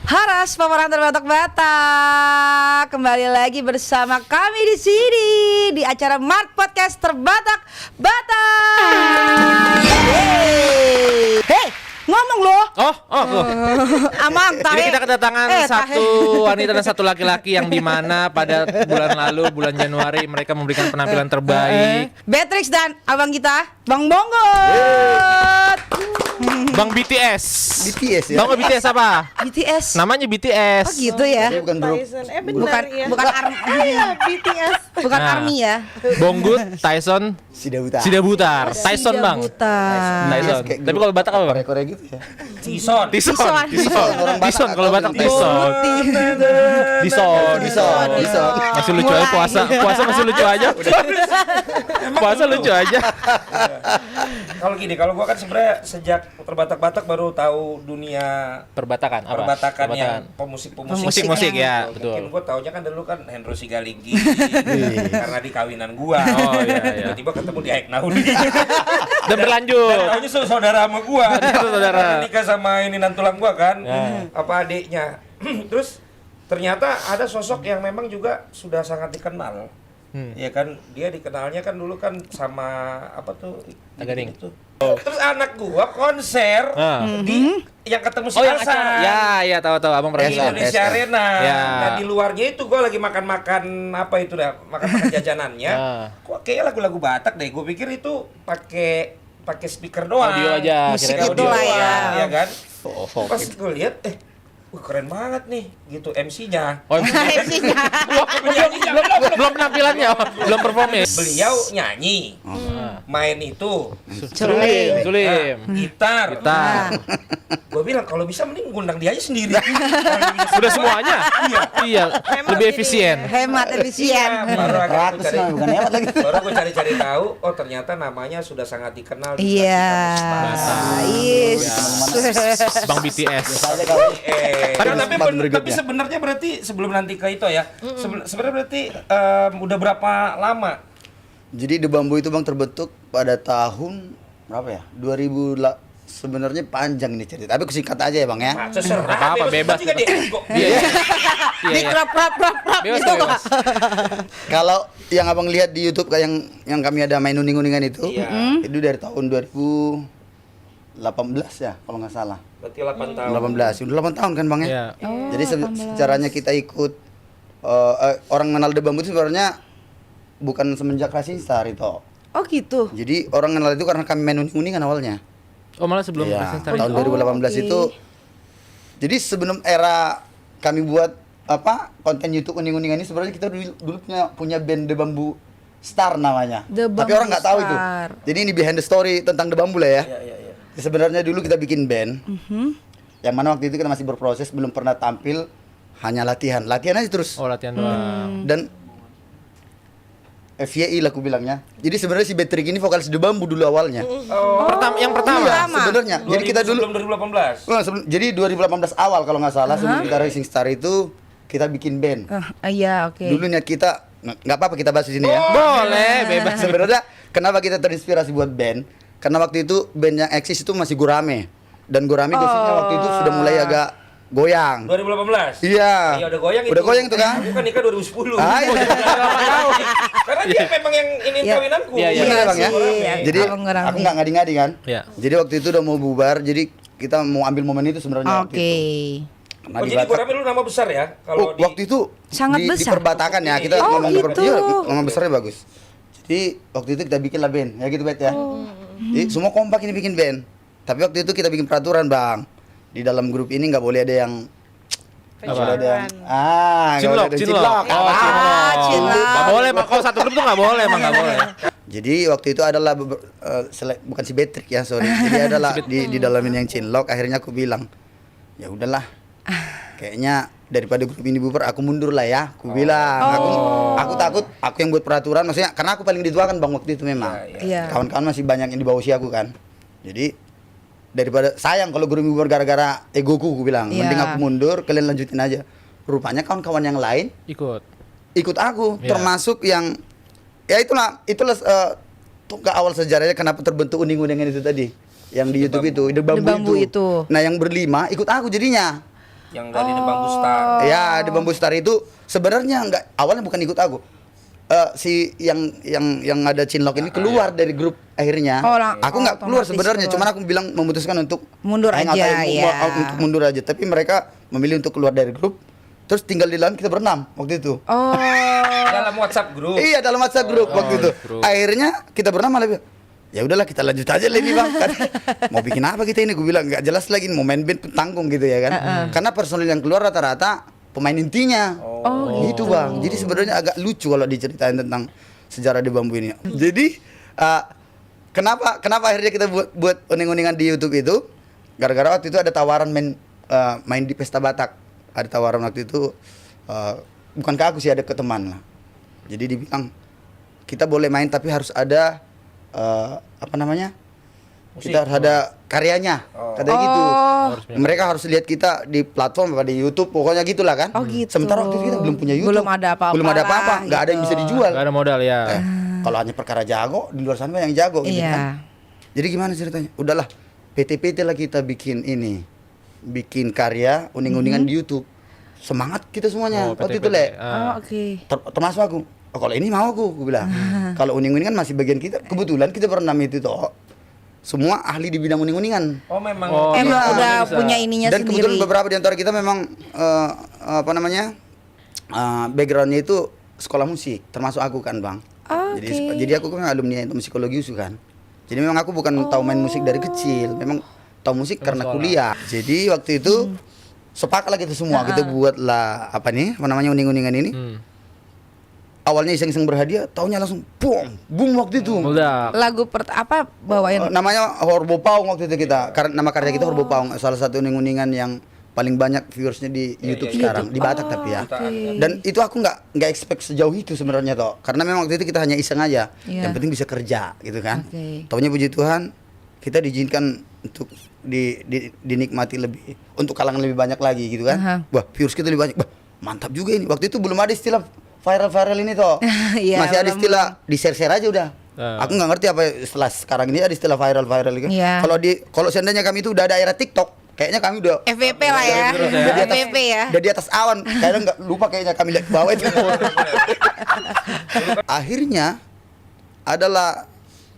Haras pemeran terbatak-batak kembali lagi bersama kami di sini di acara Mart Podcast Terbatak-batak. Hey, ngomong loh. Amang, Jadi kita kedatangan satu wanita dan satu laki-laki yang dimana pada bulan lalu, bulan Januari mereka memberikan penampilan terbaik. Beatrix dan abang kita, Bang Bonggot. Bang BTS. BTS ya? Tahu nggak BTS apa? BTS. Namanya BTS. Oh gitu ya. Dia bukan grup. Tyson. Bukan Benar ya. bukan army. BTS. Bukan Nah. army ya. Bonggut, Tyson, Sidabuta. Sidabutar. Tyson bang. Sidabutar. Tyson. Kayak Tapi grup kalau Batak apa bang? Korea gitu ya. Tyson. Tison. Orang Batak Tyson kalau atau Batak Bintang. Tyson. Tyson. Dison. Masih lucu aja puasa. Puasa masih lucu aja. Puasa lucu aja. Kalau gini, kalau gua kan sebenarnya sejak terbatak-batak baru tahu dunia Perbatakan apa? perbatakan yang pemusik-pemusik. Musik ya, Mungkin betul. gua taunya kan dulu kan Hendro Sigalinggi karena di kawinan gua. Oh, iya, iya. Tiba-tiba ketemu di Aik Naudi. Dan berlanjut. Dan taunya saudara sama gua. Saudara. Karena nikah sama ini nantulang gua kan. Ya. Apa adiknya. Terus ternyata ada sosok yang memang juga sudah sangat dikenal. Ya kan, dia dikenalnya kan dulu kan sama apa tuh? Taganing. Itu. Terus anak gua konser di yang ketemu si Oh yang Elsa. acara. Ya, tahu apa Di Indonesia Elsa. Arena. Ya. Nah di luarnya itu gua lagi makan-makan apa itu dah, makan-makan jajanannya. Kok kayak lagu-lagu Batak deh. Gua pikir itu pakai speaker doang. Audio aja. Musik kirain itu audio. lah ya. Ya kan? Oh, Pas gue lihat keren banget nih gitu MC-nya. Oh, MC-nya. belum penampilannya, belum performance. Beliau nyanyi. Main itu Sulim. gitar. Gue bilang kalau bisa mending ngundang dia aja sendiri. Sudah semuanya. Iya. Lebih efisien. Hemat efisien. Baru agak gua Ratus cari, mah bukan hemat lagi. baru gue cari-cari tahu. Oh ternyata namanya sudah sangat dikenal. di Iya. Batak. Bang BTS. Saya kalau Tapi sebenarnya berarti sebelum nanti ke itu ya. Sebenarnya berarti udah berapa lama? jadi The Bamboo itu Bang terbentuk pada tahun berapa ya? 2000 sebenarnya panjang ini cerita. Tapi aku singkat aja ya Bang ya. Terserah. Apa-apa, bebas. Juga deh. Iya. Di krap Bebas, gitu bebas. Pak. Kalau yang Abang lihat di YouTube kayak yang kami ada main uning-uningan itu, Iya. itu dari tahun 2018 ya kalau nggak salah. Berarti 8 tahun. 18, udah 8 tahun kan Bang ya? Iya. Jadi caranya kita ikut orang mengenal The Bamboo itu sebenarnya bukan semenjak Rising Star itu. Oh gitu. Jadi orang kenal itu karena kami main uning-uningan awalnya. Oh malah sebelum Iya, Rising Star. tahun Oh, 2018 oke. itu. Jadi sebelum era kami buat konten YouTube uning-uningan ini sebenarnya kita dulu punya band The Bamboo Star namanya. The Tapi Bamboo orang nggak tahu itu. Star. Jadi ini behind the story tentang The Bamboo lah ya. Iya. Sebenarnya dulu kita bikin band. Yang mana waktu itu kita masih berproses, belum pernah tampil, hanya latihan. Latihan aja terus. Oh latihan doang. Dan FYI lah aku bilangnya. Jadi sebenarnya si Beatrix ini vokalis The Bamboo dulu awalnya. Yang pertama. Sebenarnya. Jadi kita dulu sebelum 2018. jadi 2018 awal kalau nggak salah sebelum kita Rising Star itu kita bikin band. Iya, oke. Dulu niat kita nggak apa-apa kita bahas di sini ya. Boleh, bebas. Sebenarnya kenapa kita terinspirasi buat band? Karena waktu itu band yang eksis itu masih Gurame. Dan Gurame basicnya waktu itu sudah mulai agak goyang. 2018. Iya. Iya udah goyang itu. Udah goyang itu kan? Aku kan nikah 2010. Ah, iya. Karena dia memang yang ini Iya. kawinanku. Iya, iya. Bener ya, Bang ya? Iya, Jadi Abang Gurame. aku nggak ngadi-ngadi kan? Iya. Jadi waktu itu udah mau bubar, jadi kita mau ambil momen itu sebenarnya waktu Oke. itu. Karena Oh di jadi Batak- Gurame lu nama besar ya? Kalau di waktu itu Sangat di besar. perbatakan ya kita Oh, ngomong gitu. iya, nama besarnya bagus. Jadi waktu itu kita bikin lah band, ya gitu Bet ya. Jadi semua kompak ini bikin band. Tapi waktu itu kita bikin peraturan Bang. Di dalam grup ini nggak boleh ada yang nggak boleh ada yang nggak boleh ada Cinlok. cinlok. Cinlok. Nggak boleh, Mak. Kalau satu grup tuh nggak boleh, emang nggak boleh. Jadi waktu itu adalah bukan si Beatrix ya, sorry. Jadi adalah di dalam ini yang cinlok. Akhirnya aku bilang, ya udahlah. Kayaknya daripada grup ini bubar, aku mundur lah ya. Aku bilang, aku takut aku yang buat peraturan. Maksudnya karena aku paling ditua kan Bang waktu itu memang. Iya. Kawan-kawan masih banyak yang di bawah usia aku kan. Jadi daripada sayang kalau grup ini bubar gara-gara egoku, aku bilang. Iya. Mending aku mundur, kalian lanjutin aja. Rupanya kawan-kawan yang lain ikut aku, Iya. termasuk yang ya itulah tonggak awal sejarahnya kenapa terbentuk uning-uningan itu tadi yang di YouTube itu The Bamboo Bamboo itu. Nah yang berlima ikut aku jadinya Yang dari The Bamboo Star. Ya, The Bamboo Star itu sebenarnya awalnya bukan ikut aku. Si yang ada Cinlok ini keluar dari grup akhirnya. Aku nggak keluar sebenarnya, cuman aku bilang memutuskan untuk mundur aja ya. Untuk mundur aja, tapi mereka memilih untuk keluar dari grup. Terus tinggal di dalam kita berenam waktu itu. Dalam WhatsApp grup. Iya, dalam WhatsApp grup waktu itu. Akhirnya kita berenam malah bilang, ya udahlah kita lanjut aja lagi bang. Mau bikin apa kita ini? Gue bilang nggak jelas lagi, mau main band tanggung gitu ya kan. Karena personil yang keluar rata-rata pemain intinya. Gitu bang. Jadi sebenarnya agak lucu kalau diceritain tentang sejarah di Bambu ini. Jadi kenapa akhirnya kita buat uning-uningan di YouTube itu? Gara-gara waktu itu ada tawaran main di Pesta Batak. Ada tawaran waktu itu, bukan ke aku sih, ada ke teman lah. Jadi dibilang kita boleh main tapi harus ada apa namanya? Musik. Kita harus ada karyanya, katanya gitu. Mereka harus lihat kita di platform apa di YouTube, pokoknya gitulah kan. Gitu. Sementara waktu itu kita belum punya YouTube, Belum ada apa-apa. belum ada apa-apa, nggak ada yang bisa dijual. Gak ada modal ya. Kalau hanya perkara jago, di luar sana yang jago gitu kan. Jadi gimana ceritanya? Udahlah, PT-PT lah kita bikin bikin karya uning-uningan di YouTube. Semangat kita semuanya waktu itu Le. Termasuk aku. Kalau ini mau aku bilang. Kalau uning-uningan masih bagian kita. Kebetulan kita berenam itu toh. Semua ahli di bidang uning-uningan. Oh memang. Emang udah bisa. punya ininya Dan sendiri. kebetulan beberapa di antara kita memang apa namanya? Backgroundnya itu sekolah musik, termasuk aku kan, Bang. Jadi aku kan alumni musikologi USU kan. Jadi memang aku bukan tahu main musik dari kecil, memang tahu musik karena kuliah. Jadi waktu itu sepakatlah kita semua, kita buatlah apa namanya uning-uningan ini. Awalnya iseng-iseng berhadiah, taunya langsung boom waktu itu. Lagu apa bawain? Namanya Horbo Paung waktu itu kita. Karena nama karya kita Horbo Paung, salah satu uning-uningan yang paling banyak viewersnya di YouTube sekarang, di Batak tapi ya. Dan itu aku nggak expect sejauh itu sebenarnya toh, karena memang waktu itu kita hanya iseng aja. Yang penting bisa kerja gitu kan. Taunya puji Tuhan kita diizinkan untuk dinikmati lebih, untuk kalangan lebih banyak lagi gitu kan. Wah, viewers kita lebih banyak. Wah, mantap juga ini. Waktu itu belum ada istilah viral ini toh. Masih ada istilah di share aja udah. Aku nggak ngerti apa setelah sekarang ini ada istilah viral gitu. Kalau seandainya kami itu udah ada era TikTok, kayaknya kami udah FVP lah ya. FVP ya. Udah di atas awan. Kayaknya nggak lupa kayaknya kami lihat ke bawah itu. Akhirnya adalah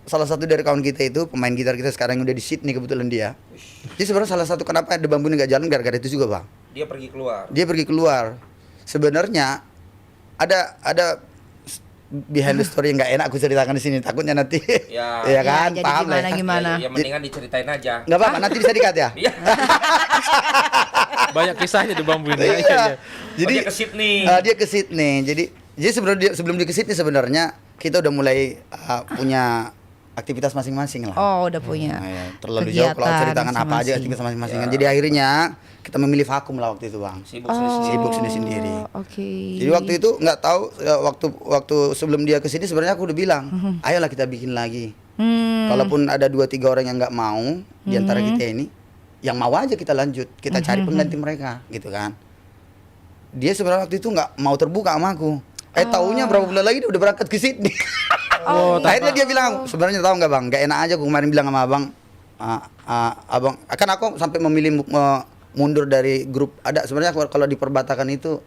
salah satu dari kawan kita itu, pemain gitar kita sekarang yang udah di Sydney kebetulan dia. Jadi sebenarnya salah satu kenapa The Bamboo ini nggak jalan gara-gara itu juga bang. Dia pergi keluar. Sebenarnya ada behind the story yang nggak enak aku ceritakan di sini, takutnya nanti ya kan, jadi paham lah. Gimana? Ya mendingan diceritain aja. Nggak apa-apa, nanti bisa di-cut ya. Banyak kisahnya The Bamboo ini. Jadi dia ke Sydney. Dia ke Sydney. Jadi sebelum dia ke Sydney sebenarnya kita udah mulai punya aktivitas masing-masing lah. Udah punya. Terlalu jauh kalau ceritakan apa aja aktivitas masing-masing. Jadi akhirnya kita memilih vakum lah waktu itu bang. Sibuk sendiri. Jadi waktu itu nggak tahu waktu sebelum dia kesini sebenarnya aku udah bilang, ayolah kita bikin lagi. Kalaupun ada 2-3 orang yang nggak mau di antara kita ini, yang mau aja kita lanjut, kita cari pengganti mereka, gitu kan. Dia sebenarnya waktu itu nggak mau terbuka sama aku. Taunya berapa bulan lagi dia udah berangkat ke Sydney. Akhirnya dia bilang, sebenarnya tahu nggak bang, nggak enak aja aku kemarin bilang sama abang, abang, kan aku sampai memilih mundur dari grup. Ada sebenarnya kalau di perbatakan itu,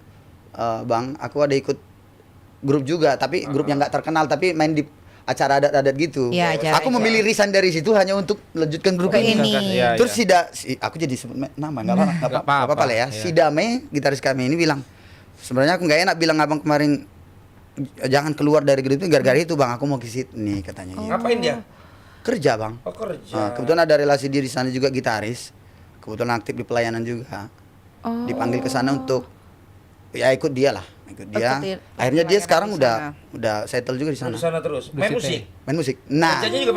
bang, aku ada ikut grup juga, tapi grup yang nggak terkenal, tapi main di acara adat-adat gitu. Aku memilih resign dari situ hanya untuk melanjutkan grup ini. Terus aku jadi sebut nama, nggak apa-apa lah ya. Si Dame, gitaris kami ini bilang, sebenarnya aku nggak enak bilang abang kemarin jangan keluar dari grup itu gara-gara itu bang, aku mau ke Sydney katanya. Ngapain dia? Kerja bang. Kerja. Kebetulan ada relasi dia di sana juga gitaris, kebetulan aktif di pelayanan juga. Dipanggil ke sana untuk ikut dia lah, akhirnya dia sekarang udah settle juga di sana. Di sana terus. Main musik. Nah, kerjanya juga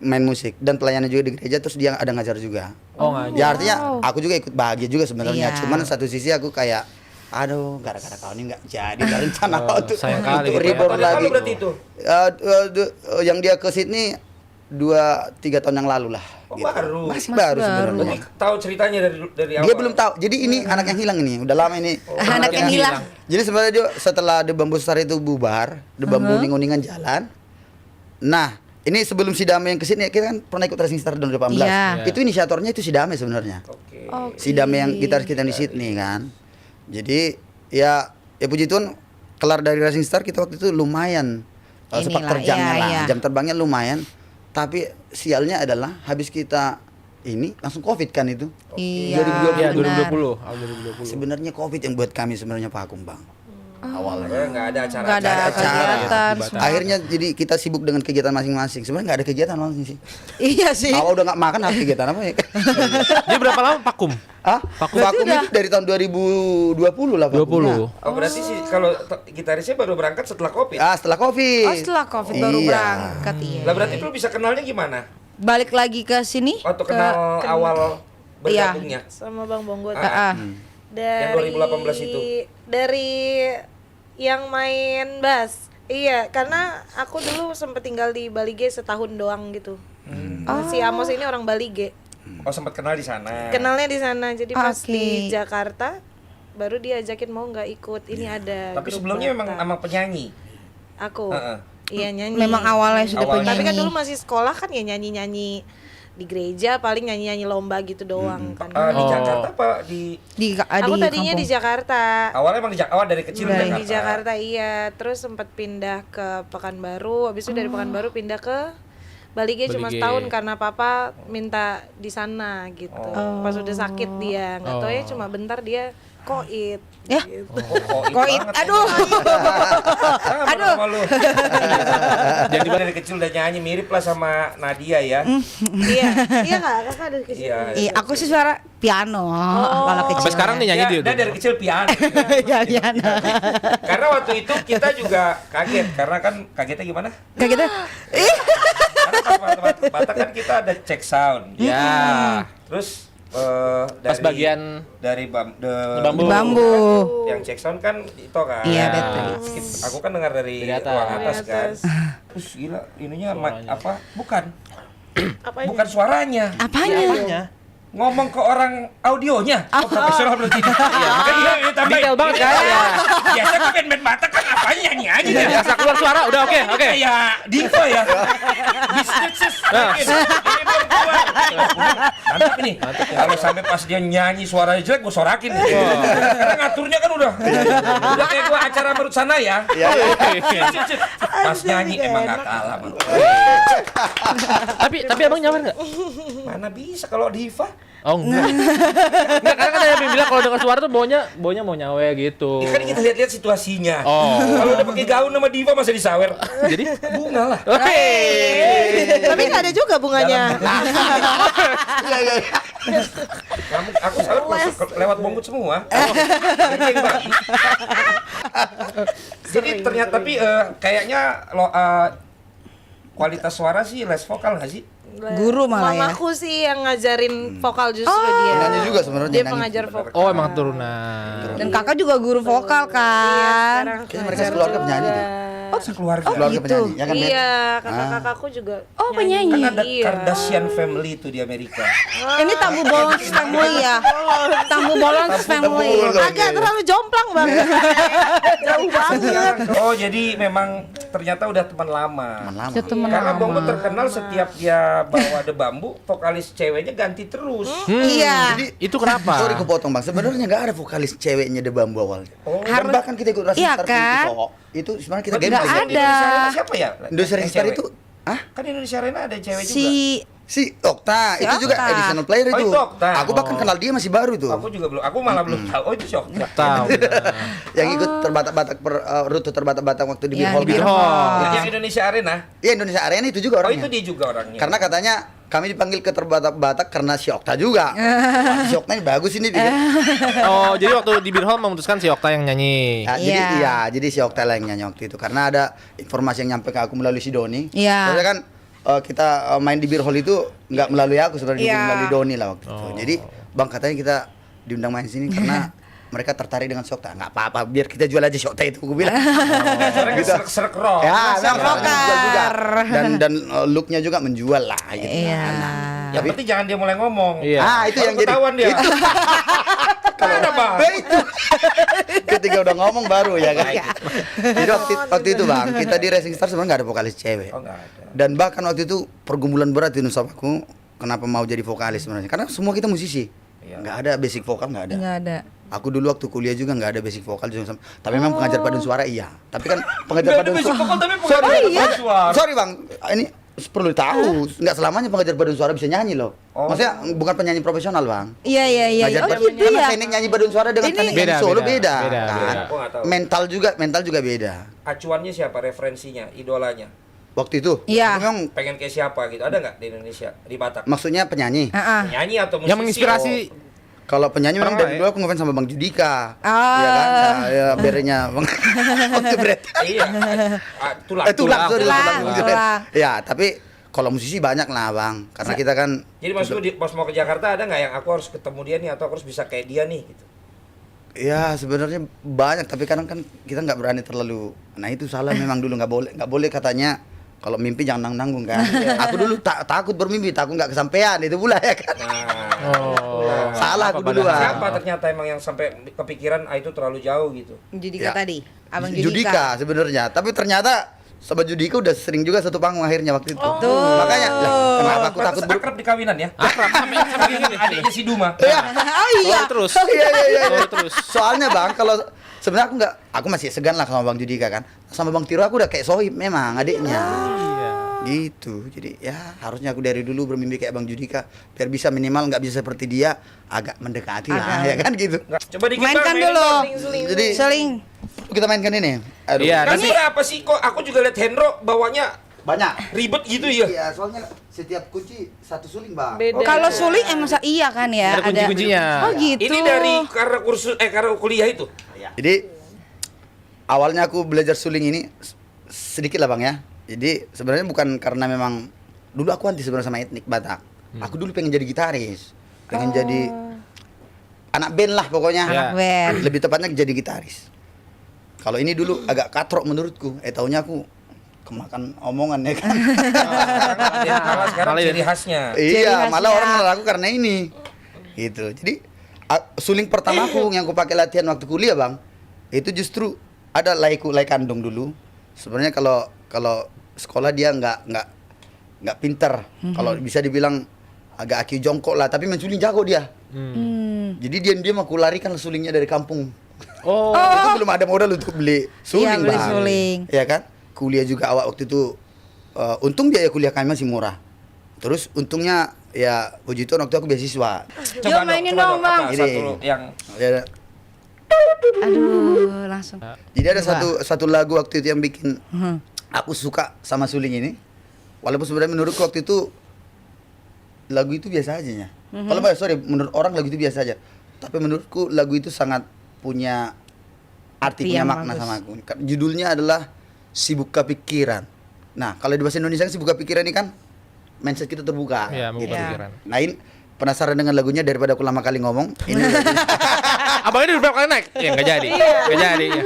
main musik dan pelayanan juga di gereja, terus dia ada ngajar juga. Ngajar. Ya artinya aku juga ikut bahagia juga sebenarnya. Cuman satu sisi aku kayak aduh, gara-gara kau ini nggak jadi rencana untuk reborn lagi. Berarti itu? Yang dia ke Sydney 2-3 tahun yang lalu lah. Gitu. Baru. Masih baru sebenarnya. Tahu ceritanya dari awal. Dia belum tahu. Jadi ini anak yang hilang ini, udah lama ini. Anak yang hilang. Jadi sebenarnya dia setelah The Bamboo Star itu bubar, The Bamboo uning-uningan jalan. Nah, Ini sebelum si Dame yang kesini, kita kan pernah ikut Racing Star 2018. Iya. Itu inisiatornya itu si Dame sebenarnya. Oke. Si Dame yang gitaris kita di Sydney kan. Jadi ya puji Tuhan kelar dari Racing Star kita waktu itu lumayan sepak Inilah, terjangnya iya, lah. iya. Jam terbangnya lumayan. Tapi sialnya adalah habis kita ini langsung Covid kan itu. Iya. 2020. Iya, benar. 2020. Awal 2020. Sebenarnya Covid yang buat kami sebenarnya Pak Agung, Bang. Awalnya. Karena nggak ada acara. Nggak ada kegiatan. ya. semua. Akhirnya jadi kita sibuk dengan kegiatan masing-masing. Sebenarnya nggak ada kegiatan langsung sih. Iya sih. Awal udah nggak makan, harus kegiatan apa ya? Jadi berapa lama vakum? Hah? Vakum Vakum itu dari tahun 2020 lah vakumnya. 20. Oh berarti sih kalau gitarisnya baru berangkat setelah Covid. Setelah Covid. Oh, setelah Covid baru Iya. berangkat. Iya. Lah berarti lu bisa kenalnya gimana? Balik lagi ke sini. Waktu kenal awal Iya. bergabungnya. sama Bang Bonggot. Ah, ah. Dari Yang 2018 itu. Dari yang main bass. Iya, karena aku dulu sempat tinggal di Bali G setahun doang gitu. Si Amos ini orang Bali G. Oh sempat kenal di sana. Kenalnya di sana. Jadi pas Oke. di Jakarta baru diajakin mau nggak ikut. Ini ada Tapi grup sebelumnya memang Batak. emang penyanyi. Aku. Heeh. Iya nyanyi. Memang awalnya sudah Awalnya. Tapi kan penyanyi. dulu masih sekolah kan ya nyanyi-nyanyi di gereja, paling nyanyi-nyanyi lomba gitu doang kan. Di Oh. Jakarta apa di Aku tadinya di kampung. Jakarta. awalnya emang awal dari kecil Di Jakarta iya, terus sempat pindah ke Pekanbaru, habis itu dari Pekanbaru pindah ke Bali G cuma Bali G. setahun karena papa minta di sana gitu. Pas udah sakit dia, nggak tahu ya cuma bentar dia koit. Ya. Gitu. Koit. Aduh. Aduh. Jadi dari kecil udah nyanyi mirip lah sama Nadia ya. Iya, iya nggak kakak dari kecil. Iya. Iya, aku sih suara piano kalau kecil. Sampai sekarang nih nyanyi dia. Dia dari kecil piano. Iya, piano. Karena waktu itu kita juga kaget karena kan kagetnya gimana? Kayak gitu. Ih. Karena pas Batak kan kita ada check sound. Ya. Terus Pas bagian dari bambu. Bambu. yang check sound kan itu kan. Iya, Aku kan dengar dari Dari atas. ruang atas Dari kan. atas. Terus gila ininya apa? Bukan. Apanya? Bukan suaranya. Apanya? Ngomong ke orang audionya. Oh, profesional berarti. Iya, makanya dia tambahin. Detail banget kan? Iya. Biasa kan band Batak kan apanya nyanyi aja Jadi ya. asal keluar suara udah oke. Kayak diva ya. Bisnis ini belum keluar. Mantap ini. Kalau sampai pas dia nyanyi suaranya jelek gue sorakin. Karena ngaturnya kan udah kayak gua acara menurut sana ya. Pas nyanyi emang gak kalah. Man. Tapi abang nyawer nggak? Mana bisa kalau diva? Oh enggak. Enggak, karena kan ada yang bilang kalau dengar suara tuh baunya mau nyawe gitu. Ya kan kita lihat-lihat situasinya. Oh. Kalau udah pakai gaun sama diva masa disawer. Jadi Bunga lah. Hei. Tapi nggak ada juga bunganya. Aku salah lewat bongkut semua. Ini yang bagi. Jadi ternyata tapi kayaknya kualitas suara sih les vokal nggak sih? Guru malah ya. Mamaku sih yang ngajarin vokal justru dia. Nyanyi juga sebenarnya, Dia nyanyi. pengajar vokal. Oh emang turunan. Dan kakak juga guru vokal kan. Sekarang Kayaknya mereka sekeluarga penyanyi deh. Sekeluarga. Keluarga gitu. penyanyi, ya kan? Bet? Iya, kakak-kakakku juga. Oh, penyanyi. Kan ada Iya. Kardashian family itu di Amerika. Ini Tambu Bolons family ya. Tambu Bolons family. Agak terlalu jomplang banget. Jauh banget. Oh jadi memang ternyata udah teman lama. Teman lama. Itu teman Karena lama. Bongo terkenal setiap dia bawa The Bambu, vokalis ceweknya ganti terus. Iya. Jadi Itu kenapa? sorry kepotong bang. Sebenarnya nggak ada vokalis ceweknya The Bambu awalnya. Oh. Dan bahkan kita ikut Racing Iya Star kan? itu sebenarnya kita Berarti Nggak gameplay. ada. Indonesia Arena siapa ya? Indonesia Yang Star cewek? itu, Kan Indonesia Arena ada cewek juga. si Okta Si itu juga Okta. additional player Oh, itu. itu Okta. Aku bahkan kenal dia masih baru itu. Aku juga belum, aku malah belum tahu. Oh itu shock. Tahu. Yang ikut terbatak-batak rute terbatak-batak waktu di Iya, Beer Hall. di Beer gitu. Hall. Yang Indonesia Arena. Iya Indonesia Arena itu juga Oh orangnya. itu dia juga orangnya. Karena katanya kami dipanggil ke terbatak-batak karena si Okta juga. Wah, si Okta ini bagus ini dia. Oh, jadi waktu di Beer Hall memutuskan si Okta yang nyanyi. Nah, jadi si Okta lah yang nyanyi waktu itu karena ada informasi yang nyampe ke aku melalui si Doni. Iya. Soalnya kan kita main di Beer Hall itu nggak melalui aku sebenarnya, Iya. melalui Doni lah waktu itu. Jadi bang katanya kita diundang main sini karena mereka tertarik dengan si Okta. Nggak apa-apa, biar kita jual aja si Okta itu, aku bilang. Soalnya kan serak-serak rock. Ya, memang rocker. menjual juga. Dan looknya juga menjual lah gitu. Iya. Yang penting jangan dia mulai ngomong. Iya. Ah, itu yang jadi ketahuan dia. itu. Kan ada bang. Itu ketika udah ngomong baru ya kan. Jadi waktu itu Bang, kita di Racing Star sebenarnya nggak ada vokalis cewek. Oh, nggak ada. Dan bahkan waktu itu pergumulan berat itu sama aku, kenapa mau jadi vokalis sebenarnya? Karena semua kita musisi. Iya. Nggak ada basic vokal, nggak ada. Nggak ada. Aku dulu waktu kuliah juga nggak ada basic vokal juga sama. Tapi memang pengajar paduan suara iya. Tapi kan pengajar Nggak ada paduan basic suara. vokal, tapi pengajar Sorry, paduan suara. sorry Bang, ini perlu tahu. Nggak selamanya pengajar paduan suara bisa nyanyi loh. Oh. Maksudnya bukan penyanyi profesional Bang. Iya. Ngajar Oh paduan- gitu karena ya. teknik nyanyi paduan suara dengan Ini- teknik nyanyi solo beda. Beda. Kan? Aku nggak tahu. Mental juga beda. Acuannya siapa referensinya, idolanya? Waktu itu, Iya. aku memang Pengen kayak siapa gitu? Ada nggak di Indonesia, di Batak? maksudnya penyanyi. Heeh. Nyanyi atau musisi? Yang menginspirasi. Kalau penyanyi memang Orang dari lain. dulu aku ngefans sama Bang Judika. Ah. Iya kan? Nah, ya berenya Bang. Waktu berat. Iya. Tulang. Tulang, sorry, Tulang. tulang. Tulang. Ya, tapi kalau musisi banyak lah Bang. Karena kita kan Jadi maksudku pas mau ke Jakarta ada nggak yang aku harus ketemu dia nih atau aku harus bisa kayak dia nih gitu? ya sebenarnya banyak, tapi kadang kan kita nggak berani terlalu. Nah itu salah memang dulu nggak boleh katanya. Kalau mimpi jangan nanggung kan. Aku dulu takut bermimpi, takut nggak kesampaian itu pula ya kan. Nah, Salah aku apa duluan. siapa ternyata emang yang sampai kepikiran itu terlalu jauh gitu? Judika Ya. tadi. Abang Judika Judika. sebenarnya, tapi ternyata sama Judika udah sering juga satu panggung akhirnya waktu itu. Tuh. Makanya lah, kenapa aku takut Pantes akrab di kawinan ya? Akrab sampai gini. Adiknya si Duma. Iya. Oh iya. Terus. Iya. Terus. Soalnya Bang, kalau sebenarnya aku masih segan lah sama Bang Judika kan. Sama Bang Tiro aku udah kayak sohib memang adiknya. Iya. Gitu. Jadi ya harusnya aku dari dulu bermimpi kayak Bang Judika biar bisa minimal nggak bisa seperti dia, agak mendekati lah ya kan gitu. Nggak, coba dikit Mainkan Bang, dulu. seling. Jadi Seling. kita mainkan ini. Aduh. Iya. Kan Nanti- apa sih kok aku juga lihat Hendro bawanya Banyak. ribet gitu ya? Iya, soalnya setiap kunci satu suling, Bang. Beda. Kalau suling emang iya kan ya. Ada kunci-kuncinya. Oh gitu. Ini dari karena karena kuliah itu. Jadi awalnya aku belajar suling ini sedikit lah Bang ya. Jadi sebenarnya bukan karena memang dulu aku anti sebenarnya sama etnik Batak. Aku dulu pengen jadi gitaris, pengen jadi anak band lah pokoknya. Anak band. Lebih tepatnya jadi gitaris. Kalau ini dulu agak katrok menurutku. Taunya aku kemakan omongan ya kan. Malah sekarang Malah ciri khasnya. Iya, khasnya. malah orang mengenal aku karena ini. Gitu. Jadi suling pertamaku yang aku pakai latihan waktu kuliah, Bang, itu justru ada lay kandung dulu. Sebenarnya kalau sekolah dia nggak pinter. Kalau bisa dibilang agak aki jongkok lah, tapi main suling jago dia. Jadi diam-diam aku larikan sulingnya dari kampung. Oh. Itu belum ada modal untuk beli suling, Iya, beli Bang. suling. Iya kan? Kuliah juga awak waktu itu untung biaya kuliah kami masih murah. Terus untungnya ya puji Tuhan waktu aku beasiswa. Yuk, mainin dong, Bang. Apa Ini. satu yang Ya, Aduh, langsung. jadi ada satu lagu waktu itu yang bikin Hmm. aku suka sama suling ini. Walaupun sebenarnya menurutku waktu itu lagu itu biasa aja ya. Kalau menurut orang lagu itu biasa aja. Tapi menurutku lagu itu sangat punya arti, Arti punya yang makna bagus. sama aku. Judulnya adalah Sibuk Kepikiran. Nah, kalau di bahasa Indonesia sibuk kepikiran ini kan mindset kita terbuka. Iya, membuka Iya. pikiran. Nah, ini penasaran dengan lagunya daripada aku lama kali ngomong. Ini lagu. Abang ini udah berapa kali naik? Ya nggak jadi. Nggak jadi. Ya.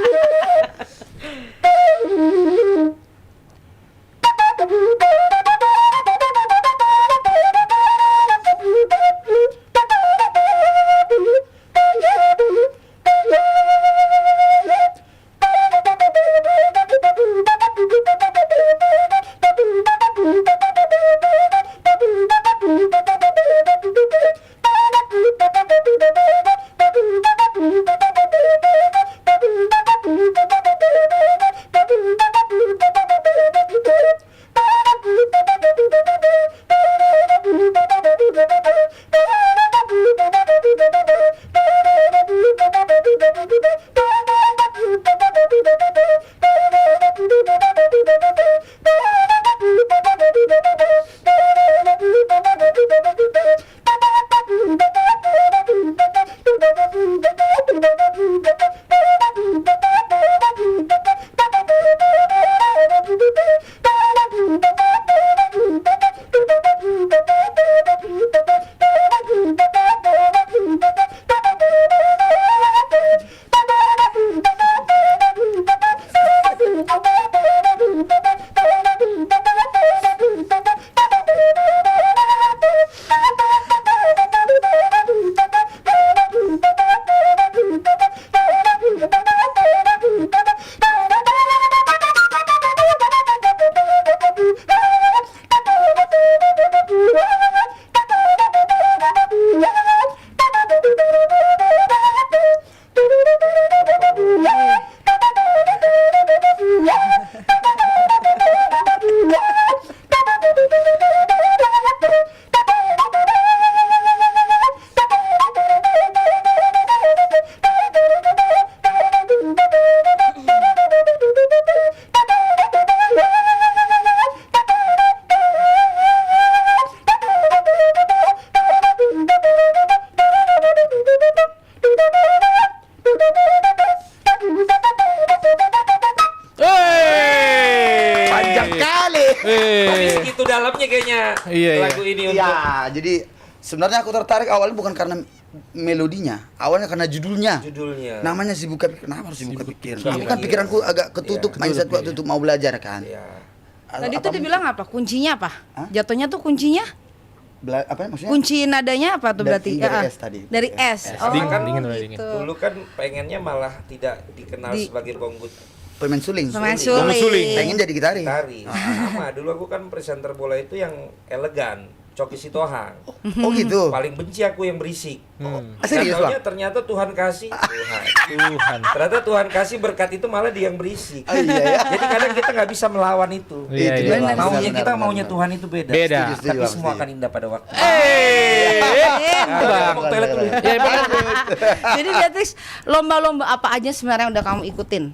cocoknya kayaknya Iya, iya. lagu ini untuk Iya, jadi sebenarnya aku tertarik awalnya bukan karena melodinya, awalnya karena judulnya. judulnya. Namanya si buka pikiran, kenapa harus si buka pikiran? pikiran. Aku kan pikiranku agak ketutup mindset waktu itu mau belajar kan. Iya. Tadi tuh dibilang apa? Kuncinya apa? Hah? Jatuhnya tuh kuncinya? Apa maksudnya? Kunci nadanya apa tuh Dari- berarti? dari Ah, S tadi. Dari Dari S. S. Oh, Dingin, dingin, dingin. gitu. Dulu kan pengennya malah tidak dikenal Di- sebagai bonggut Pemain suling. Pemain suling. suling. Pengen jadi gitaris. tari. Sama dulu aku kan presenter bola itu yang elegan, Coki Sitohang. Oh gitu. Paling benci aku yang berisik. Serius, Dan taunya Bang? ternyata Tuhan kasih Tuhan. Ternyata Tuhan kasih berkat itu malah dia yang berisik. Oh, iya ya. Jadi kadang kita nggak bisa melawan itu. Iya, Itu iya. dia, Bang. Maunya Benar, kita benar, maunya benar. Tuhan itu beda. Beda. Setuju, Tapi Bang, semua setuju. akan indah pada waktu. Bang. Mau ke toilet dulu. Ya, benar. Jadi Beatrix, lomba-lomba apa aja sebenarnya udah kamu ikutin?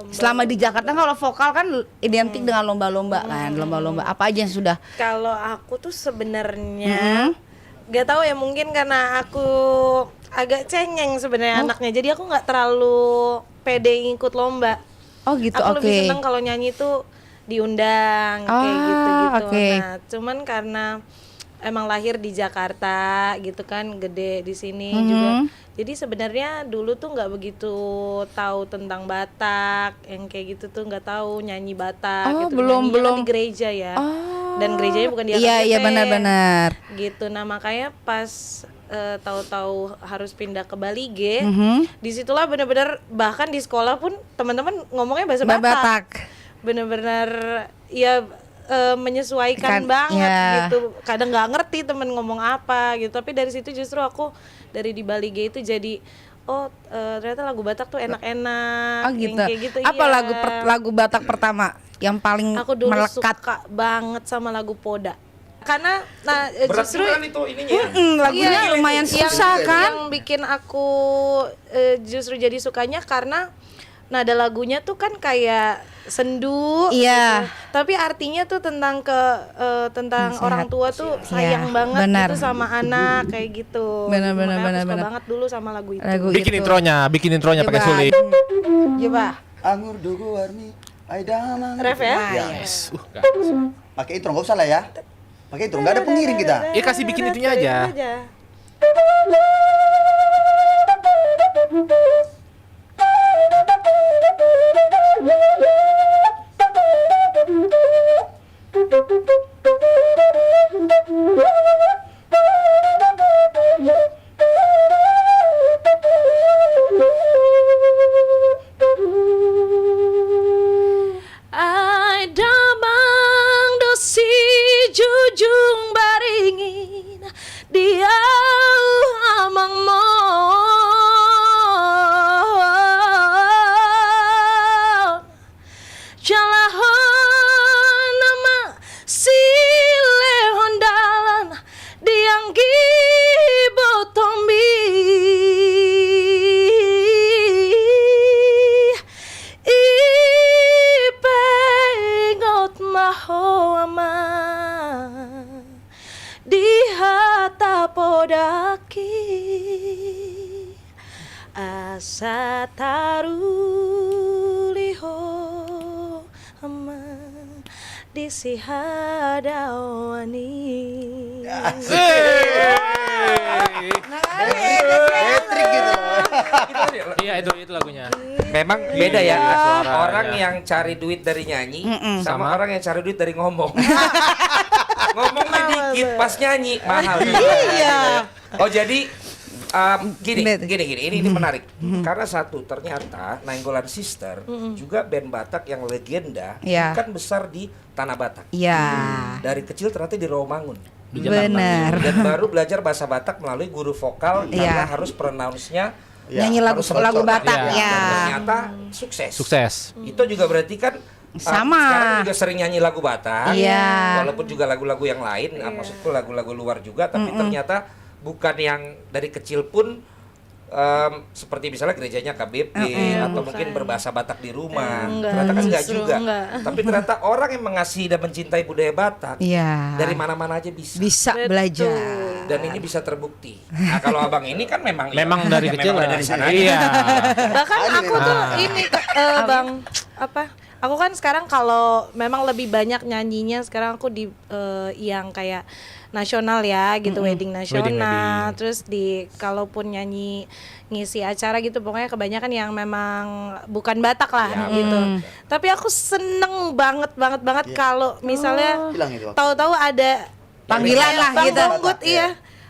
Selama di Jakarta kalau vokal kan identik dengan lomba-lomba kan, lomba-lomba apa aja yang sudah? Kalau aku tuh sebenarnya nggak tahu ya, mungkin karena aku agak cengeng sebenarnya anaknya, jadi aku nggak terlalu pede ngikut lomba. Oh gitu, Aku oke. lebih seneng kalau nyanyi tuh diundang kayak Ah, gitu-gitu. oke. Nah, cuman karena emang lahir di Jakarta gitu kan, gede di sini juga. Jadi sebenarnya dulu tuh nggak begitu tahu tentang Batak, yang kayak gitu tuh nggak tahu nyanyi Batak. Oh, gitu. belum- Nyanyinya kan belum. di gereja ya. Oh. Dan gerejanya bukan di Iya, iya AKBP. benar-benar. Gitu. Nah makanya pas tahu-tahu harus pindah ke Bali G, disitulah bener-bener bahkan di sekolah pun teman-teman ngomongnya bahasa Batak. Batak. Bener-bener ya menyesuaikan Kan, banget ya. gitu. Kadang nggak ngerti temen ngomong apa gitu. Tapi dari situ justru aku dari di Bali G itu jadi ternyata lagu Batak tuh enak-enak. Oh yang gitu. kayak gitu, Apa iya. lagu Batak pertama yang paling Aku dulu melekat? suka banget sama lagu Poda. Karena Berat justru juga kan itu ininya ya. Lagunya Iya, lumayan yang- susah kan? Yang bikin aku justru jadi sukanya karena nada lagunya tuh kan kayak sendu, Iya. gitu. Tapi artinya tuh tentang tentang Nasihat. orang tua tuh sayang Iya, banget benar. gitu sama anak kayak gitu. Benar, benar, Makanya benar, aku suka benar. banget dulu sama lagu itu. Lagu Bikin itu. bikin intronya pakai Coba. suling. Coba. Anggur dugu warmi aidamang. Ref ya? Yes. Pakai intro enggak usah lah ya. Pakai intro enggak ada pengiring kita. Ya kasih bikin itunya aja. Ai damang dosi jujung baringin diau amang mo jalahon nama sile hondalan dianggi botombi ipengot mahoama dihata podaki asa taruliho ama disihadawani. Patrick gitu loh. Iya itu lagunya. Memang beda ya suara, orang iya. yang cari duit dari nyanyi sama Sama. orang yang cari duit dari ngomong. Ngomongnya dikit pas nyanyi mahal. Iya. Oh jadi gini Bet. ini menarik karena satu ternyata Nainggolan Sister juga band Batak yang legenda Iya. bukan besar di tanah Batak. Iya. Dari kecil ternyata di Rawamangun. Benar. Dan baru belajar bahasa Batak melalui guru vokal karena Iya. harus pronounce-nya Ya, Nyanyi lagu harus cocok. lagu Batak Iya. ya. Dan ternyata sukses. Sukses. Itu juga berarti kan Sama. sekarang juga sering nyanyi lagu Batak. Iya. Walaupun juga lagu-lagu yang lain, maksudku lagu-lagu luar juga, tapi ternyata bukan yang dari kecil pun seperti misalnya gerejanya KBP atau mungkin berbahasa Batak di rumah. Enggak, Ternyata kan enggak justru juga. enggak. Tapi ternyata orang yang mengasihi dan mencintai budaya Batak Iya. dari mana-mana aja bisa. Bisa Betul. belajar. Dan ini bisa terbukti. Nah, kalau abang ini kan memang Memang dari ya, kecil memang lah. dari sana aja. Iya. Bahkan aku tuh ini bang apa Aku kan sekarang kalau memang lebih banyak nyanyinya sekarang aku di yang kayak nasional ya gitu, wedding nasional. Wedding. Terus di kalaupun nyanyi ngisi acara gitu pokoknya kebanyakan yang memang bukan Batak lah gitu. Tapi aku seneng banget kalau misalnya Bilang itu waktu. tahu-tahu ada Panggilan lah Bang gitu. Bonggut, iya.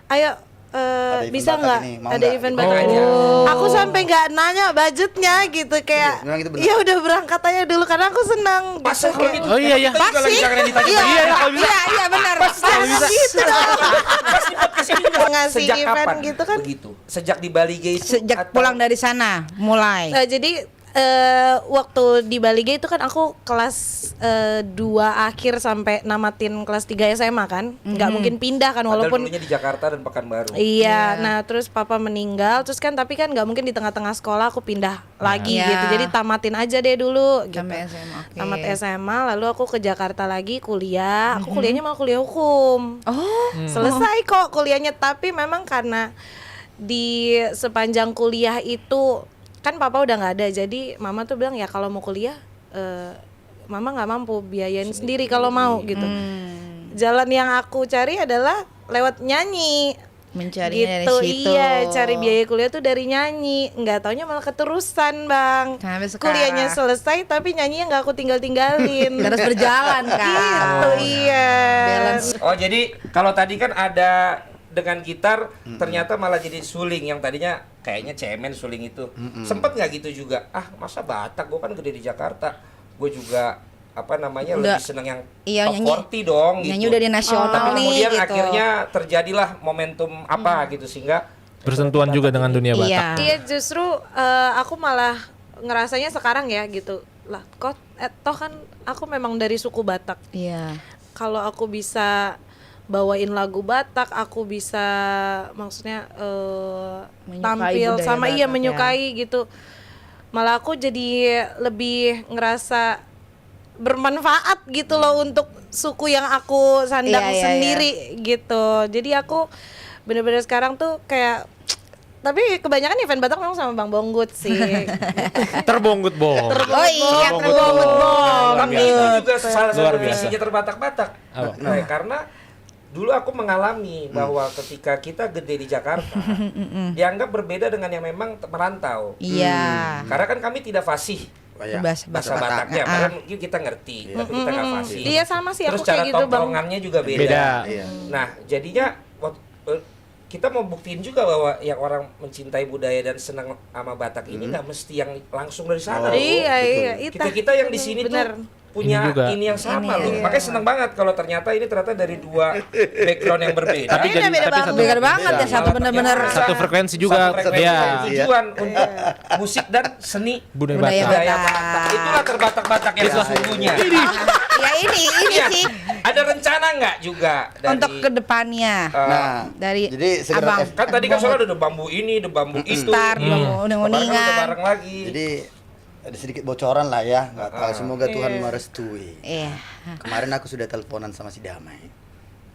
Ayo Ada event bisa Batak nggak ini, mau ada nggak? event Oh. Batak ini? Oh. Aku sampai nggak nanya budgetnya gitu kayak Memang itu benar. ya udah berangkat aja dulu karena aku senang Pas gitu kalau kayak gitu. Oh iya ya. Kita juga lagi jangan ditanya. Iya, iya benar. gitu dong. Pas di podcast ini juga. Ngasih Sejak event kapan gitu kan. begitu? Sejak di Bali Gay itu Sejak atau- pulang dari sana mulai. Jadi waktu di Bali Gay itu kan aku kelas 2 akhir sampai namatin kelas 3 SMA kan, nggak mungkin pindah kan Padahal walaupun dulunya di Jakarta dan Pekanbaru. iya, nah terus papa meninggal, terus kan tapi kan nggak mungkin di tengah-tengah sekolah aku pindah lagi Iya. gitu, jadi tamatin aja deh dulu gitu. Sampai SMA. Oke. Tamat SMA, lalu aku ke Jakarta lagi kuliah. Aku kuliahnya mau kuliah hukum. Oh, Selesai kok kuliahnya, tapi memang karena di sepanjang kuliah itu kan papa udah nggak ada, jadi mama tuh bilang ya kalau mau kuliah, mama nggak mampu biayain sendiri kalau mau gitu. Jalan yang aku cari adalah lewat nyanyi. mencarinya Gitu, dari situ. iya, cari biaya kuliah tuh dari nyanyi. Nggak taunya malah keterusan, Bang. Sampai sekarang. Kuliahnya selesai tapi nyanyinya nggak aku tinggal-tinggalin. Terus berjalan kan. Gitu, iya. Balance. Oh jadi kalau tadi kan ada dengan gitar ternyata malah jadi suling yang tadinya kayaknya cemen suling itu. Sempet nggak gitu juga? Ah masa Batak, gue kan gede di Jakarta, gue juga apa namanya Udah. lebih seneng yang Iya, top nyanyi. 40 dong gitu. Nyanyi udah di nasional Tapi nih kemudian gitu. akhirnya terjadilah momentum apa gitu sehingga Bersentuhan juga dengan dunia Batak. Iya. Iya, justru aku malah ngerasanya sekarang ya gitu. Lah, kok toh kan aku memang dari suku Batak. Iya. Kalau aku bisa bawain lagu Batak, aku bisa maksudnya Menyukai tampil budaya sama Batak, iya ya. menyukai gitu. Malah aku jadi lebih ngerasa bermanfaat gitu loh untuk suku yang aku sandang Iya, iya, sendiri gitu. Jadi aku bener-bener sekarang tuh kayak, tapi kebanyakan event Batak memang sama Bang Bonggut sih. Terbonggut bong. Oh iya, Terbonggut, terbonggut Bong. bong. tapi itu juga salah Luar satu biasa. visinya terbatak-batak. Apa? Nah, karena dulu aku mengalami bahwa ketika kita gede di Jakarta dianggap berbeda dengan yang memang merantau. Iya. Karena kan kami tidak fasih Oh, iya. Bahasa bahasa Batak. Bataknya, padahal mungkin kita ngerti, tapi kita nggak fasih. Iya, sama sih, Terus aku kayak cara gitu, Bang. tongkrongannya juga beda. Beda. Iya. Nah, jadinya kita mau buktiin juga bahwa yang orang mencintai budaya dan senang sama Batak ini nggak mesti yang langsung dari sana. loh. Iya, iya. Kita yang di sini Bener. tuh punya Ini juga. ini yang sama loh. iya. Makanya senang banget kalau ternyata ini ternyata dari dua background yang berbeda. Tapi Beda, jadi beda tapi banget. satu Beda banget ya, satu Malah bener-bener ternyata Satu frekuensi juga, satu frekuensi iya. dan tujuan untuk musik dan seni budaya Budaya Batak. budaya Batak. Batak. Itulah terbatak-batak yang sesungguhnya. Ya ini Iya. sih Ada rencana nggak juga dari untuk kedepannya Nah, dari jadi segera Abang. kan tadi kan soalnya ada bambu ini, ada bambu itu. Ntar udah Lebaran kan nguningan. udah bareng lagi. jadi ada sedikit bocoran lah ya, nggak tahu, semoga Tuhan merestui. Iya. Kemarin aku sudah teleponan sama si Damai.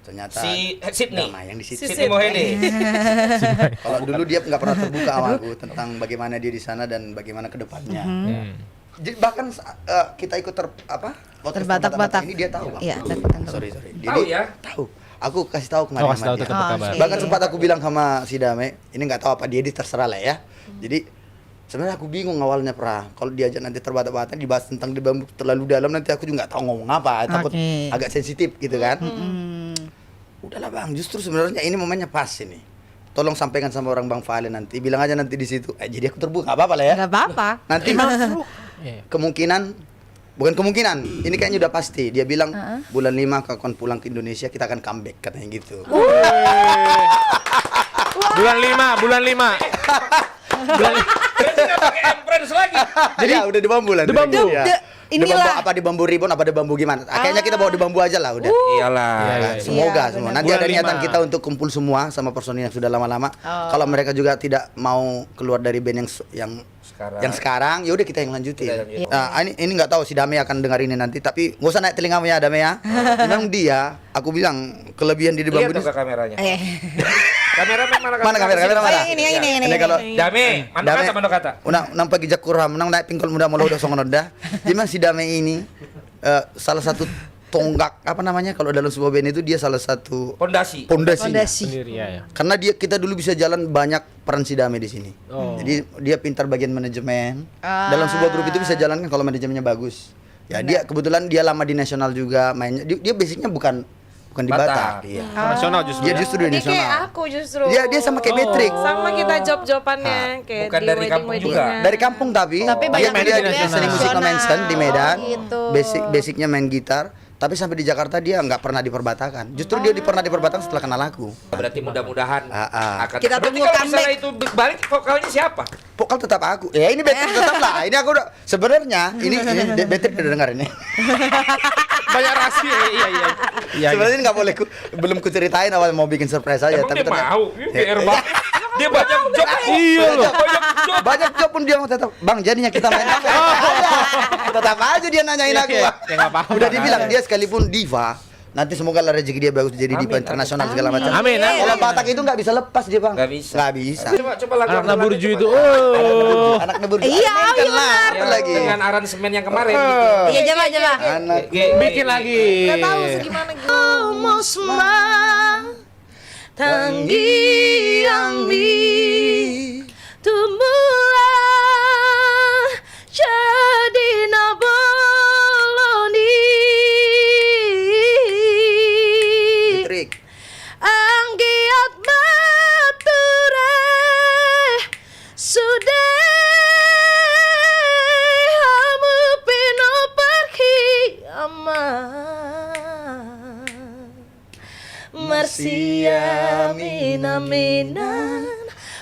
Ternyata Si Sydney. Damai yang di situ. Sydney Mohede. Kalau dulu dia nggak pernah terbuka sama aku tentang bagaimana dia di sana dan bagaimana kedepannya. Jadi bahkan kita ikut podcast Terbatak-batak. ini dia tahu. Bang. Iya, datang. Sorry. Tahu ya? Tahu. Aku kasih tahu kemarin Oh, kasih sama tahu dia. tetap berkabar. oke. Bahkan sempat aku bilang sama si Damai, ini nggak tahu apa dia terserah lah ya. Jadi sebenarnya aku bingung awalnya kalau diajak nanti terbatak-batak dibahas tentang di bambu terlalu dalam, nanti aku juga nggak tahu ngomong apa, takut Oke. agak sensitif gitu kan. Udahlah Bang, justru sebenarnya ini momennya pas ini. Tolong sampaikan sama orang Bang Valen nanti, bilang aja nanti di situ. Jadi aku terbuka, nggak apa-apa lah ya. Nggak apa-apa. Nanti Iya. bukan kemungkinan, ini kayaknya udah pasti. Dia bilang bulan 5 aku akan pulang ke Indonesia, kita akan comeback katanya gitu. Bulan 5. Bulan Berarti nggak pakai empress lagi. Jadi udah di bambu lah. Di bambu. Ya. Inilah. Di bambu, apa di bambu ribbon, apa di bambu gimana? Kayaknya kita bawa di bambu aja lah udah. Iyalah. Iya. Semoga Iya, semua. benar. Nanti Bulan ada niatan 5. kita untuk kumpul semua sama personil yang sudah lama-lama. Kalau mereka juga tidak mau keluar dari band yang sekarang, ya udah kita yang lanjutin. Kita lanjutin. Nah, ini nggak tahu si Dame akan dengar ini nanti, tapi nggak usah naik telingamu ya Dame ya. Memang dia, aku bilang kelebihan di bambu Lihat ini. tuh ke kameranya. Kameramen mana? Mana kamera mana? yang ini. Kalau Dame, mana kata? Unang pagi jakuram, unang naik pingkol muda mau udah songon dah. Jadi si Dame ini salah satu tonggak apa namanya kalau dalam sebuah band itu dia salah satu Pondasi. Sendiri ya. Karena kita dulu bisa jalan banyak peran si Dame di sini. Jadi dia pintar bagian manajemen. Dalam sebuah grup itu bisa jalan kan kalau manajemennya bagus. Ya dia kebetulan dia lama di nasional juga mainnya. Dia basicnya bukan di Batak. Iya. Nasional justru. Dia ya. justru di Ini kayak nasional. aku justru. Dia sama kayak Patrick. Sama kita job-jobannya kayak Bukan di dari kampung juga. wedding-weddingnya. Dari kampung tapi Tapi dia banyak dia di seni musik nasional. Nomensen di Medan. Gitu. Basicnya main gitar. Tapi sampai di Jakarta dia nggak pernah diperbatakan. Justru dia pernah diperbatakan setelah kenal aku. Berarti mudah-mudahan akan. Kita Berarti tunggu kalau comeback. misalnya itu balik vokalnya siapa? Vokal tetap aku. Ya ini Patrick tetap lah. Ini aku udah sebenarnya ini Patrick udah dengar ini. Banyak rahasia. Iya. Sebenarnya ini nggak boleh belum kuceritain awal mau bikin surprise aja. Emang Tapi dia mau? PR banget. Dia banyak job. Iya loh. banyak job pun dia mau tetap. Bang jadinya kita main apa? Tetap aja dia nanyain aku. Ya nggak apa-apa. Udah dibilang dia sekalipun diva. Nanti semoga lah rezeki dia bagus jadi diva internasional segala macam. Amin. Kalau Batak itu nggak bisa lepas dia bang. Nggak bisa. Nggak bisa. Coba lagu Anak Naburju itu. Anak nebur. Iya, mainkan lah. benar. Apa lagi? dengan aransemen yang kemarin gitu. Iya, coba. Anak. Bikin lagi. Nggak tahu segimana gitu. Musma tanggi ami tumbulah jadi naboloni Patrick. anggiat bature sudah hamu pino pergi Marsia minaminan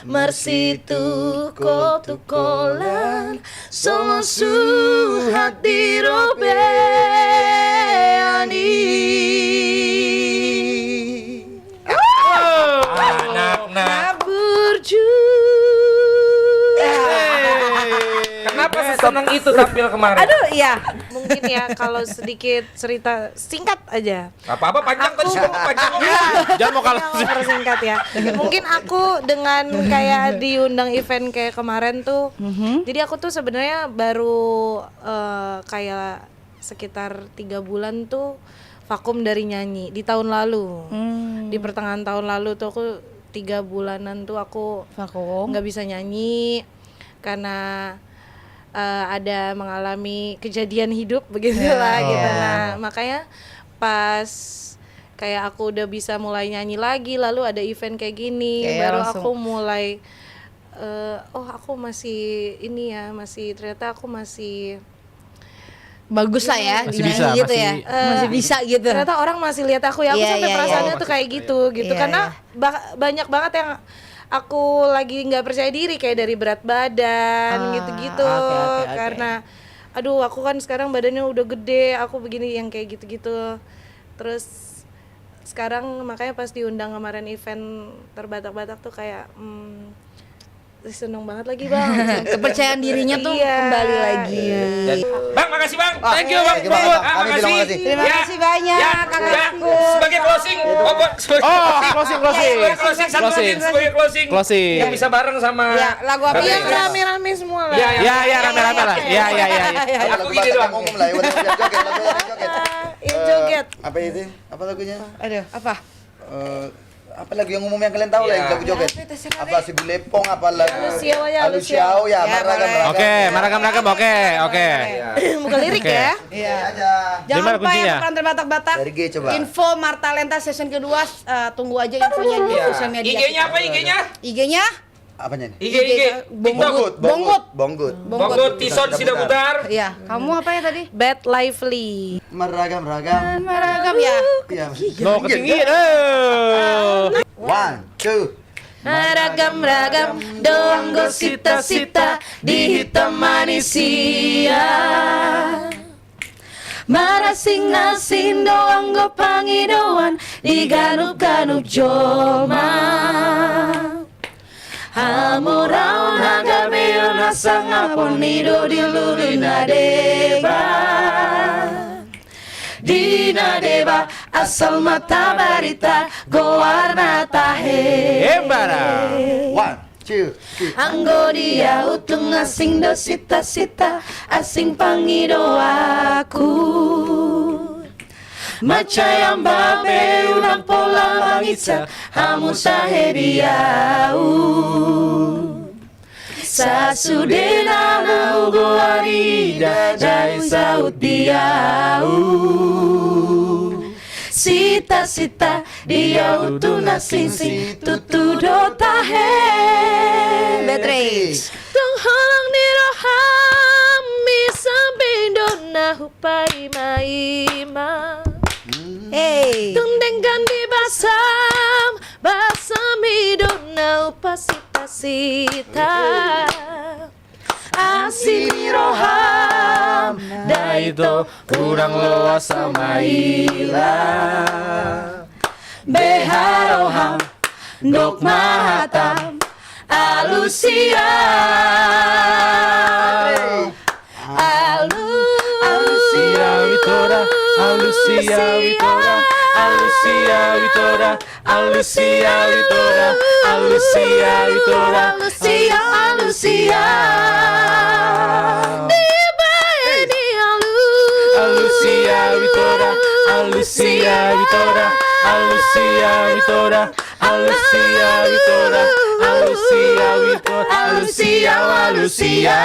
Marsitu kotukolan Somos suhat dirobeani Anak-anak. Burju Kenapa seseneng itu tampil kemarin? Aduh iya Mungkin ya kalau sedikit cerita singkat aja Apa-apa panjang tadi semua panjang. Jangan mau kalah. yang persingkat ya. Mungkin aku dengan kayak diundang event kayak kemarin tuh, jadi aku tuh sebenarnya baru kayak sekitar 3 bulan tuh vakum dari nyanyi di tahun lalu. Di pertengahan tahun lalu tuh aku 3 bulanan tuh aku Vakum. nggak bisa nyanyi karena ada mengalami kejadian hidup begitulah gitu. Nah makanya pas kayak aku udah bisa mulai nyanyi lagi lalu ada event kayak gini Kayak baru langsung. aku mulai oh aku masih ini ya masih ternyata aku masih Bagus lah ya, Masih dinyanyi bisa, gitu masih- ya. Masih bisa gitu. ternyata orang masih lihat aku ya aku Iya, sampai iya, perasaannya iya. tuh kayak gitu Iya, karena banyak banget yang aku lagi nggak percaya diri kayak dari berat badan gitu-gitu oke. karena aduh aku kan sekarang badannya udah gede aku begini yang kayak gitu-gitu terus sekarang makanya pas diundang kemarin event terbatak-batak tuh kayak seneng banget lagi bang Kepercayaan dirinya tuh Iya, kembali lagi. iya. Bang, makasih Bang. Thank you Bang. thank you, Bang. Ah, Kami bilang makasih. Terima kasih banyak, kakakku. Sebagai closing, sebagai Closing. closing satu Closing. lagi sebagai closing. Closing. Yang bisa bareng sama Ya, lagu apa Kami. yang rame-rame semua lah Ya, rame-rame lah. Ya. Aku gini doang. Umum lah, ya, joget, lagu joget. joget Apa itu? Apa lagunya? Aduh, apa? Apa lagu yang umum yang kalian tahu lah yang lagu joget? Apa si Bulepong, apa lagu Alusiau aja, Alusiau ya, Ya, maragam. boleh. Oke, maragam oke. bukan lirik Oke. ya Iya. Aja. Jangan Gimana lupa kuncinya? yang bukan terbatak-batak. Dari G coba. Info Marta Lenta season kedua, tunggu aja infonya di sosial media. IG-nya apa IG-nya? IG-nya Apanya nih? IG Bonggut. Bonggut. Bonggut Tison sudah putar. Iya, kamu apa ya tadi? Bad Lively Meragam. Maragam ya. Iya. Lo ketinggian. 1, 2. Ragam-ragam donggo sita-sita di hitam manusia Marasing-asing doang go pangidoan di ganup-ganup joma Hamurau naga meyo nasa ngapon nido di lulina deba Dina deba asal mata barita go warna tahe. Embara. 1, 2, 3. Anggo dia utung asing do sita-sita asing pangido aku. Macayam babe ulang pola bangitsa hamu sahediau. Sasudena na ugo arida jai saut diau. Sita-sita dia utuna sing tutu do tahe. Beatrix. Tung halang ni roham mi samping dona hupai maima. Hey. Tung denggan di basam hidona upasita-sita. Asini roham Daito kurang loas sama ila. Beharoham Dok mahatam Alusia Alusia Vitora, Alusia Vitora, Alusia Vitora, Alusia Vitora, Alusia Vitora, Alusia Alusia Alusia Vitora, Alusia Vitora, Alusia Vitora, Alusia Vitora, Alusia Vitora, Alusia Alusia.